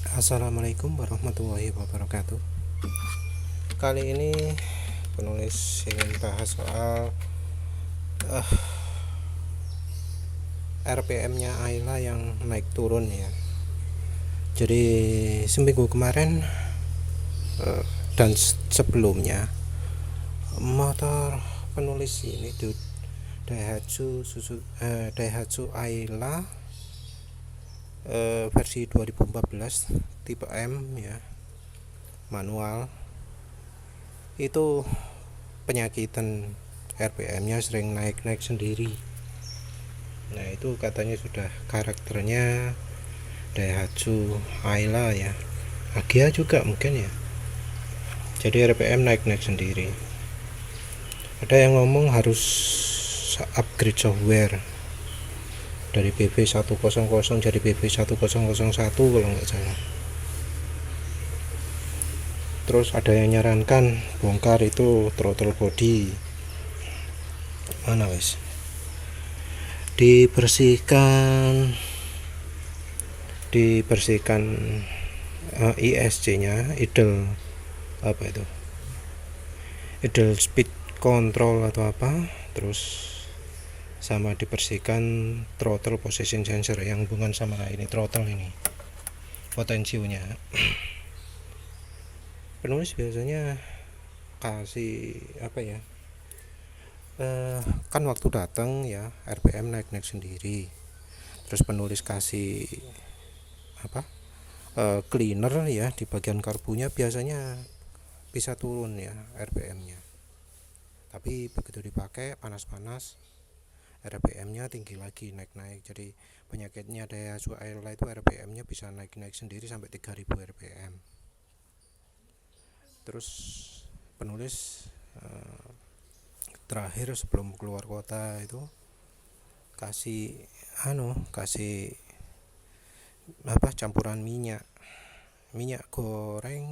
Assalamualaikum warahmatullahi wabarakatuh. Kali ini penulis ingin bahas soal RPM-nya Ayla yang naik turun ya. Jadi seminggu kemarin dan sebelumnya motor penulis ini Daihatsu Ayla versi 2014 tipe M ya, manual, itu penyakitan RPM-nya sering naik-naik sendiri. Nah, itu katanya sudah karakternya Daihatsu Ayla ya. Agia juga mungkin ya. Jadi RPM naik-naik sendiri. Ada yang ngomong harus upgrade software dari BB100 jadi BB1001 kalau nggak salah. Terus ada yang nyarankan bongkar itu throttle body. Mana wes? Dibersihkan ISC-nya, idle idle speed control atau apa, terus sama dibersihkan throttle position sensor yang hubungan sama ini throttle ini, potensionya. Penulis biasanya kasih kan waktu datang ya RPM naik-naik sendiri, terus penulis kasih cleaner ya di bagian karbunya, biasanya bisa turun ya RPM-nya. Tapi begitu dipakai panas-panas RPM-nya tinggi lagi, naik-naik. Jadi penyakitnya Daihatsu Ayla itu RPM-nya bisa naik-naik sendiri sampai 3000 RPM. Terus penulis terakhir sebelum keluar kota itu kasih campuran minyak goreng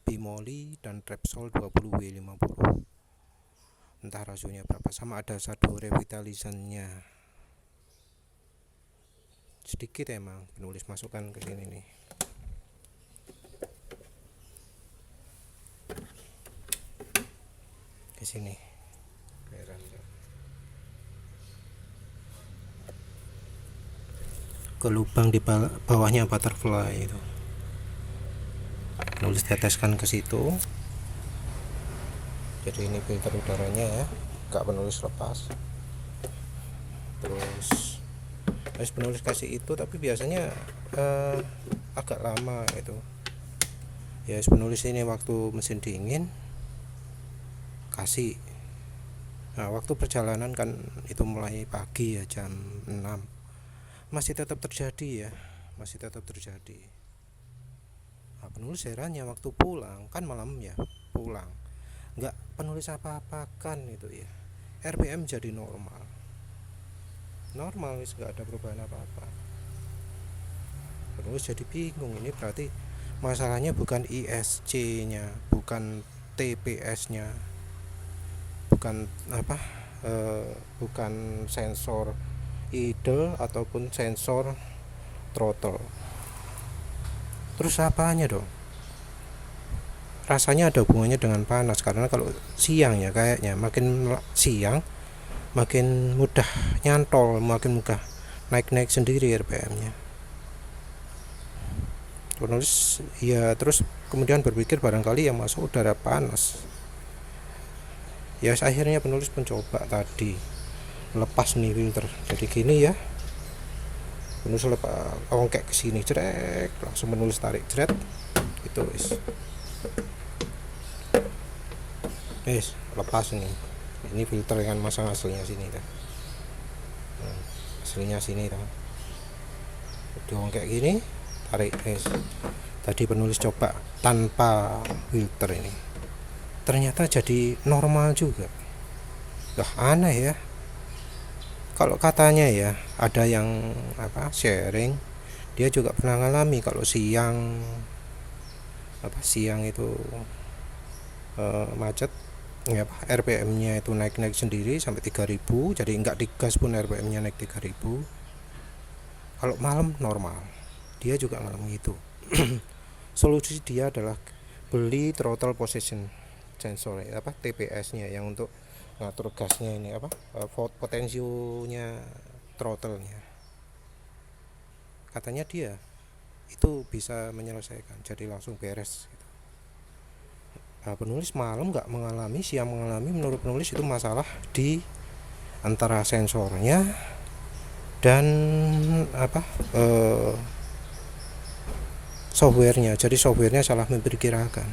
bimoli dan Repsol 20W50. Entah rasionya berapa, sama ada sado revitalizannya sedikit, emang penulis masukkan ke sini nih. Ke sini ke lubang di bawahnya butterfly itu, penulis teteskan ke situ. Jadi ini filter udaranya ya, gak penulis lepas. Terus penulis kasih itu, tapi biasanya agak lama itu ya. Penulis ini waktu mesin dingin kasih. Nah, waktu perjalanan kan itu mulai pagi ya, jam 6, masih tetap terjadi. Nah, penulis herannya waktu pulang, kan malam ya pulang, nggak penulis apa-apakan itu ya, RPM jadi normal wis, nggak ada perubahan apa-apa. Penulis jadi bingung, ini berarti masalahnya bukan ISC-nya, bukan TPS-nya, bukan bukan sensor idle ataupun sensor throttle. Terus apanya dong? Rasanya ada hubungannya dengan panas, karena kalau siang ya kayaknya makin siang makin mudah nyantol, makin mudah naik-naik sendiri RPM-nya. Penulis ya terus kemudian berpikir barangkali yang masuk udara panas. Ya akhirnya penulis mencoba tadi lepas nih filter. Jadi gini ya, penulis lepas ongkek ke sini, jrek, langsung penulis tarik jret, itu wis lepas nih. Ini filter yang masang aslinya sini kan. Aslinya sini kan. Diongkek gini, tarik wis. Tadi penulis coba tanpa filter ini, ternyata jadi normal juga. Aneh ya. Kalau katanya ya, ada yang sharing, dia juga pernah ngalami kalau siang itu macet ya, RPM-nya itu naik-naik sendiri sampai 3000. Jadi enggak digas pun RPM-nya naik 3000. Kalau malam normal, dia juga ngalami itu. Solusi dia adalah beli throttle position sensor, apa TPS-nya, yang untuk ngatur gasnya ini, apa potensionya throttle-nya. Katanya dia itu bisa menyelesaikan, jadi langsung beres gitu. Nah, penulis malam nggak mengalami, siang mengalami. Menurut penulis itu masalah di antara sensornya dan apa softwarenya. Jadi softwarenya salah memperkirakan.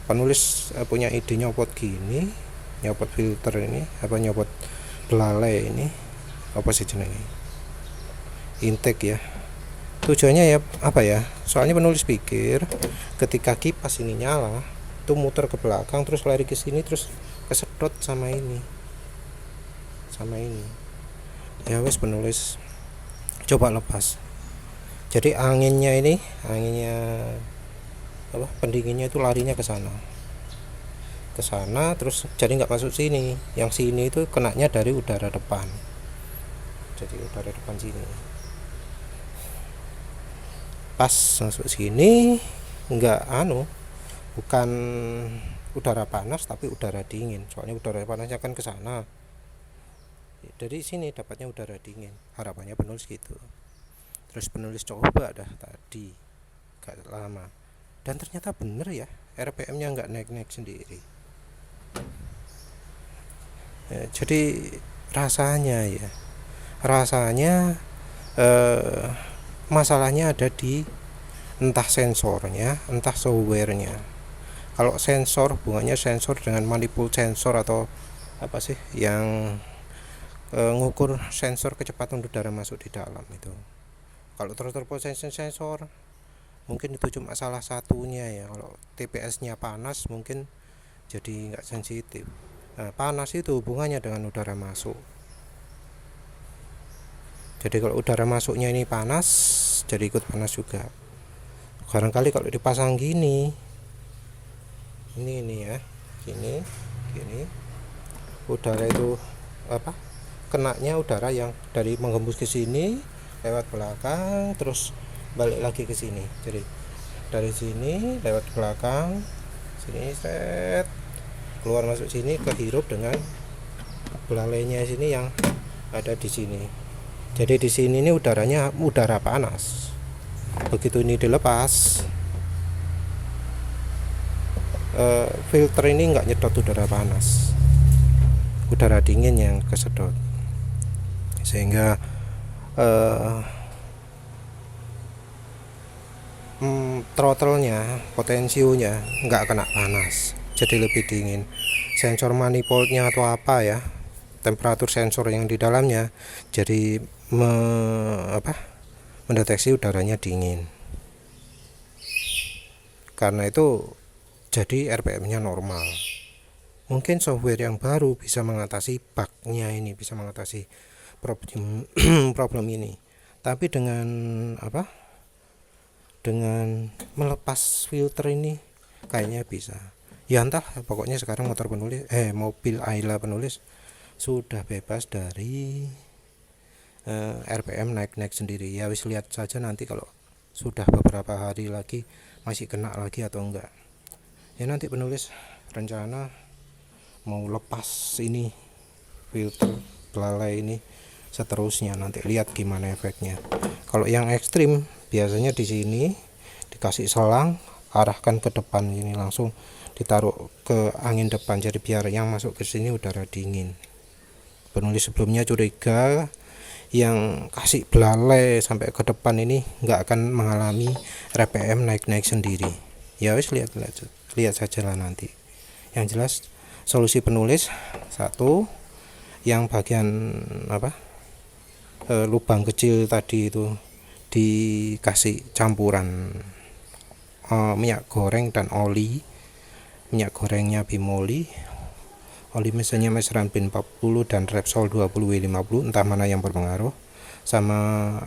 Penulis punya ide nyopot gini, nyopot filter ini, apa nyopot belalai ini, apa sih jenenge, intake ya. Tujuannya ya apa ya, soalnya penulis pikir ketika kipas ini nyala itu muter ke belakang terus lari ke sini terus kesedot sama ini ya wes, penulis coba lepas. Jadi anginnya apa pendinginnya itu larinya ke sana terus jadi nggak masuk sini. Yang sini itu kenanya dari udara depan, jadi udara depan sini pas masuk sini nggak bukan udara panas tapi udara dingin, soalnya udara panasnya kan ke sana. Dari sini dapatnya udara dingin, harapannya penulis gitu. Terus penulis coba dah tadi gak lama dan ternyata bener ya, RPM-nya nggak naik-naik sendiri. Jadi rasanya masalahnya ada di entah sensornya entah softwarenya. Kalau sensor, hubungannya sensor dengan manipul sensor atau apa sih yang ngukur sensor kecepatan udara masuk di dalam itu. Kalau throttle position sensor mungkin itu cuma salah satunya ya. Kalau TPS-nya panas mungkin jadi nggak sensitif. Nah, panas itu hubungannya dengan udara masuk. Jadi kalau udara masuknya ini panas, jadi ikut panas juga. Barangkali kalau dipasang gini, ini ya, gini, udara itu apa? Kenanya udara yang dari menghembus ke sini lewat belakang terus balik lagi ke sini. Jadi dari sini lewat belakang sini set keluar masuk sini, kehirup dengan belalainya sini yang ada di sini. Jadi di sini ini udaranya udara panas. Begitu ini dilepas, filter ini nggak nyedot udara panas, udara dingin yang kesedot, sehingga throttle-nya, potensionya nggak kena panas, jadi lebih dingin. Sensor manifoldnya atau apa ya, temperatur sensor yang di dalamnya jadi mendeteksi udaranya dingin. Karena itu jadi RPM-nya normal. Mungkin software yang baru bisa mengatasi bug-nya ini, bisa mengatasi problem ini. Tapi dengan dengan melepas filter ini kayaknya bisa. Ya entah, pokoknya sekarang mobil Ayla penulis sudah bebas dari RPM naik-naik sendiri. Ya wis, lihat saja nanti kalau sudah beberapa hari lagi masih kena lagi atau enggak. Ya nanti penulis rencana mau lepas ini filter belalai ini seterusnya, nanti lihat gimana efeknya. Kalau yang ekstrim biasanya di sini dikasih selang, arahkan ke depan ini, langsung ditaruh ke angin depan, jadi biar yang masuk ke sini udara dingin. Penulis sebelumnya curiga yang kasih belalai sampai ke depan ini nggak akan mengalami RPM naik-naik sendiri. Ya wis, lihat saja lah nanti. Yang jelas solusi penulis satu, yang bagian lubang kecil tadi itu dikasih campuran minyak goreng dan oli. Minyak gorengnya Bimoli, oli mesinnya meseran bin 40 dan Repsol 20W50, entah mana yang berpengaruh. Sama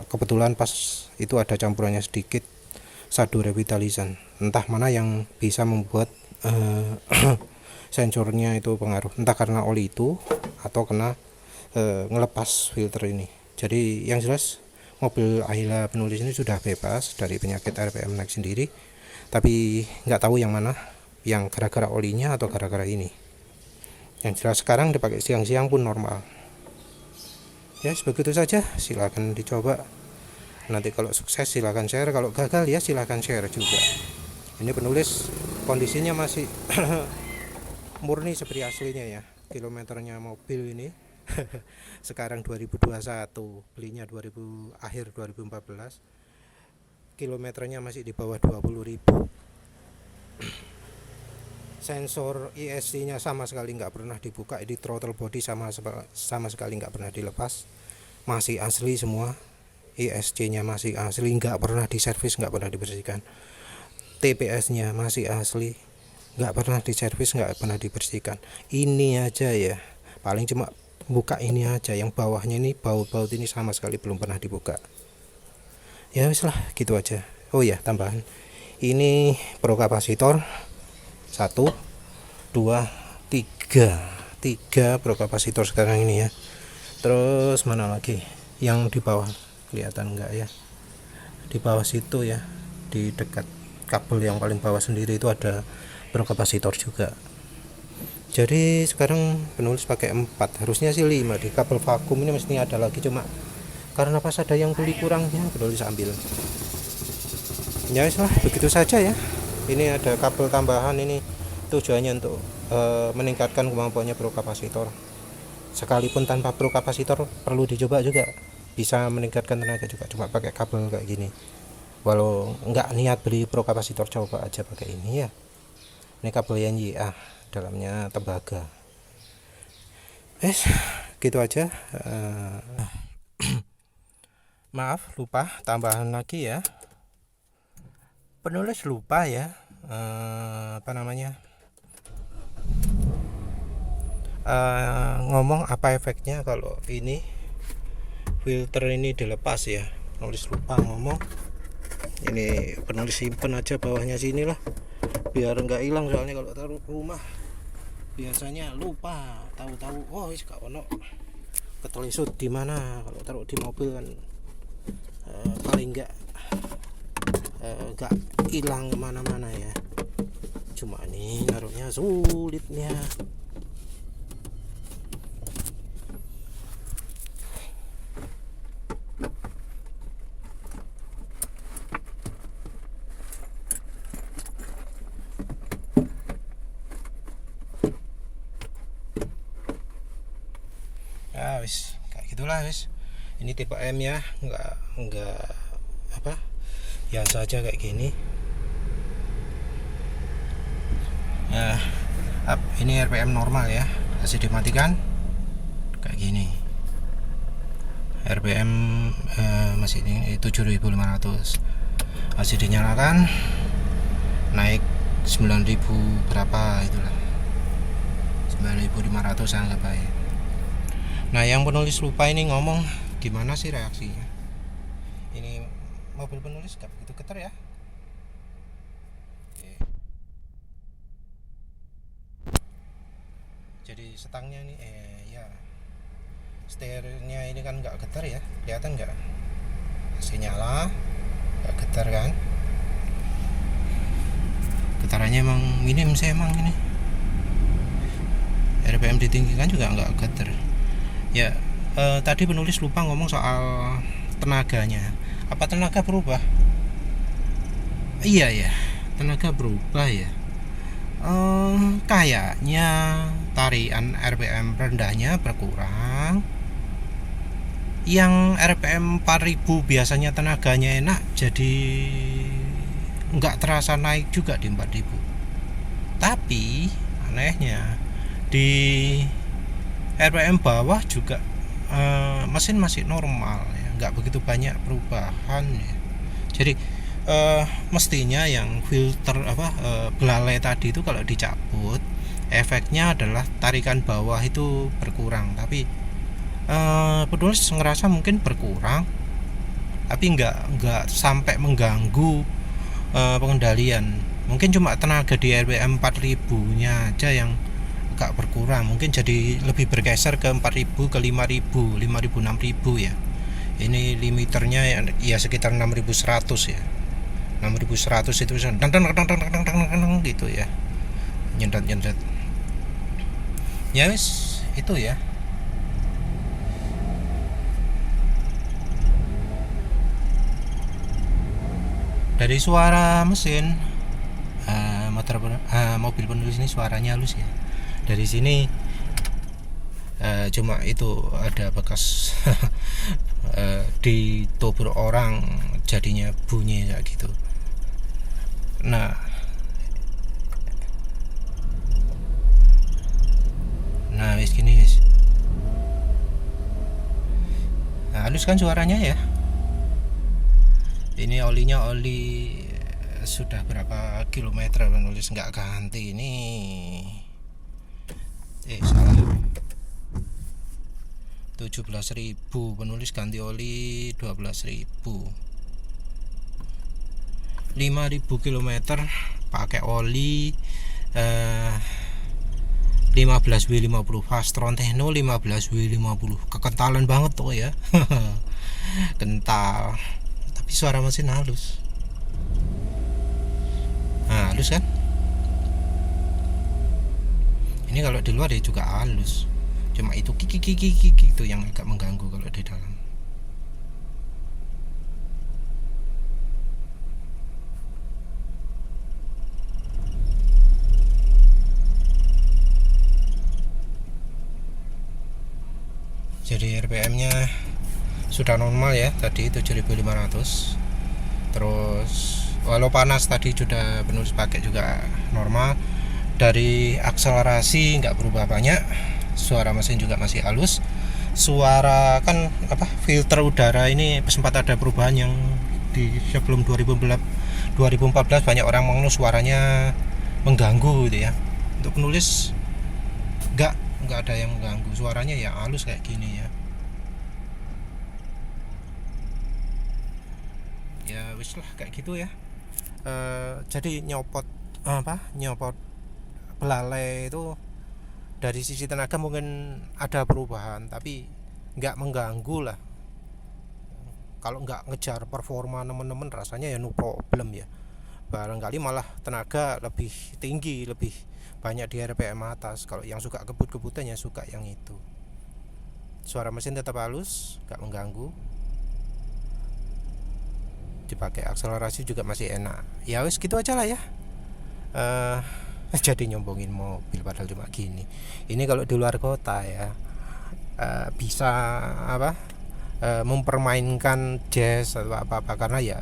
kebetulan pas itu ada campurannya sedikit Sadu Revitalizan, entah mana yang bisa membuat sensornya itu pengaruh, entah karena oli itu atau kena ngelepas filter ini. Jadi yang jelas mobil Ayla penulis ini sudah bebas dari penyakit RPM naik sendiri, tapi nggak tahu yang mana, yang gara-gara olinya atau gara-gara ini. Yang jelas sekarang dipakai siang-siang pun normal. Ya begitu saja, silakan dicoba. Nanti kalau sukses silakan share, kalau gagal ya silakan share juga. Ini penulis kondisinya masih murni seperti aslinya ya. Kilometernya mobil ini sekarang 2021, belinya akhir 2014. Kilometernya masih di bawah 20.000. Sensor ESC-nya sama sekali nggak pernah dibuka, di throttle body sama sekali nggak pernah dilepas, masih asli semua. ESC-nya masih asli, nggak pernah diservis, nggak pernah dibersihkan. TPS-nya masih asli, nggak pernah diservis, nggak pernah dibersihkan. Ini aja ya, paling cuma buka ini aja, yang bawahnya ini baut-baut ini sama sekali belum pernah dibuka. Ya wis lah, gitu aja. Oh ya, tambahan, ini pro kapasitor 1, 2, 3 pro kapasitor sekarang ini ya. Terus mana lagi yang di bawah, kelihatan enggak ya, di bawah situ ya, di dekat kabel yang paling bawah sendiri itu ada pro kapasitor juga. Jadi sekarang penulis pakai 4, harusnya sih 5. Di kabel vakum ini mestinya ada lagi, cuma karena pas ada yang beli kurang ya penulis ambil. Ya lah, begitu saja ya. Ini ada kabel tambahan, ini tujuannya untuk meningkatkan kemampuannya pro kapasitor. Sekalipun tanpa pro kapasitor perlu dicoba juga, bisa meningkatkan tenaga juga, cuma pakai kabel kayak gini. Walau nggak niat beli pro kapasitor, coba aja pakai ini ya. Ini kabel YNYA, dalamnya tembaga. Gitu aja. Maaf, lupa tambahan lagi ya. Penulis lupa ya, ngomong apa efeknya kalau ini filter ini dilepas ya. Penulis lupa ngomong. Ini penulis simpen aja bawahnya sini lah, biar nggak hilang, soalnya kalau taruh rumah biasanya lupa, tahu-tahu oh is gak ono, ketelisut di mana. Kalau taruh di mobil kan paling nggak hilang kemana-mana ya. Cuma nih naruhnya sulitnya. Ya wis, kayak gitulah wis. Ini tipe M ya, enggak apa, biasa aja kayak gini. Nah, ini RPM normal ya, masih dimatikan kayak gini. RPM masih ini 7.500, masih dinyalakan, naik 9.000 berapa itulah, 9.500 anggap aja. Nah, yang penulis lupa ini ngomong gimana sih reaksinya. Ini mobil penulis gak begitu getar ya. Oke. Jadi setangnya nih ya, setirnya ini kan gak getar ya, kelihatan gak? Masih nyala, gak getar kan? Getarannya emang minim sih emang ini. RPM ditinggikan juga gak getar. Ya, tadi penulis lupa ngomong soal tenaganya. Apa tenaga berubah? Iya ya, tenaga berubah ya. Kayaknya tarian RPM rendahnya berkurang. Yang RPM 4000 biasanya tenaganya enak, jadi nggak terasa naik juga di 4000. Tapi anehnya di RPM bawah juga mesin masih normal ya, nggak begitu banyak perubahan ya. Jadi mestinya yang filter belalai tadi itu kalau dicabut, efeknya adalah tarikan bawah itu berkurang. Tapi penulis ngerasa mungkin berkurang, tapi nggak sampai mengganggu pengendalian. Mungkin cuma tenaga di RPM 4000 nya aja yang agak berkurang, mungkin jadi lebih bergeser ke 4000 ke 5000 6000 ya. Ini limiternya ya sekitar 6100 ya. 6100 itu bisa dang dang dang dang dang dang dang gitu ya, nyendat ya wis itu ya. Dari suara mesin mobil penulis ini suaranya halus ya. Dari sini cuma itu ada bekas ditobur orang jadinya bunyi kayak gitu. Nah wis gini wis. Nah, halus kan suaranya ya. Ini olinya oli sudah berapa kilometer penulis nggak ganti ini. Salah, 17.000 penulis ganti oli 12.000. 5.000 km pakai oli 15W50 Fastron Techno 15W50, kekentalan banget tuh ya. Kental, tapi suara mesin halus. Nah, halus kan? Ini kalau di luar ya juga halus, cuma itu kiki itu yang agak mengganggu kalau di dalam. Jadi RPM nya sudah normal ya, tadi 7500. Terus walau panas tadi sudah penulis pakai juga normal. Dari akselerasi nggak berubah banyak, suara mesin juga masih halus. Suara kan filter udara ini sempat ada perubahan yang di sebelum 2014 banyak orang mengeluh suaranya mengganggu gitu ya. Untuk penulis nggak ada yang mengganggu, suaranya ya halus kayak gini ya. Ya wis lah kayak gitu ya. Jadi nyopot belalai itu dari sisi tenaga mungkin ada perubahan, tapi nggak mengganggu lah. Kalau nggak ngejar performa teman-teman rasanya ya no problem ya. Barangkali malah tenaga lebih tinggi, lebih banyak di RPM atas. Kalau yang suka kebut-kebutan ya suka yang itu. Suara mesin tetap halus, nggak mengganggu. Dipakai akselerasi juga masih enak. Ya wis gitu aja lah ya. Jadi nyombongin mobil padahal cuma gini. Ini kalau di luar kota ya bisa mempermainkan jazz atau apa karena ya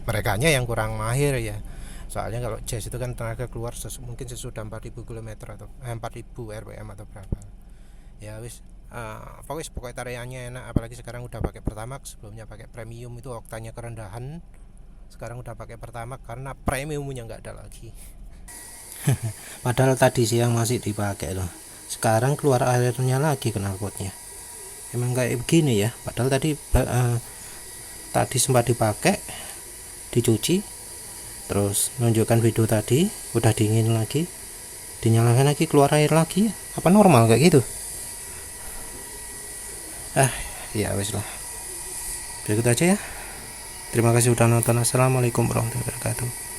merekanya yang kurang mahir ya. Soalnya kalau jazz itu kan tenaga keluar mungkin sesudah 4.000 km atau 4.000 RPM atau berapa. Ya wis pokoknya tariannya enak, apalagi sekarang udah pakai Pertamax. Sebelumnya pakai premium itu oktanya kerendahan, sekarang udah pakai Pertamax karena premiumnya nggak ada lagi. Padahal tadi siang masih dipakai loh, sekarang keluar airnya lagi knalpotnya. Emang kayak begini ya, padahal tadi sempat dipakai, dicuci, terus menunjukkan video tadi udah dingin lagi, dinyalakan lagi keluar air lagi. Apa normal kayak gitu? Ya wes lah, berikut aja ya. Terima kasih udah nonton. Assalamualaikum warahmatullahi wabarakatuh.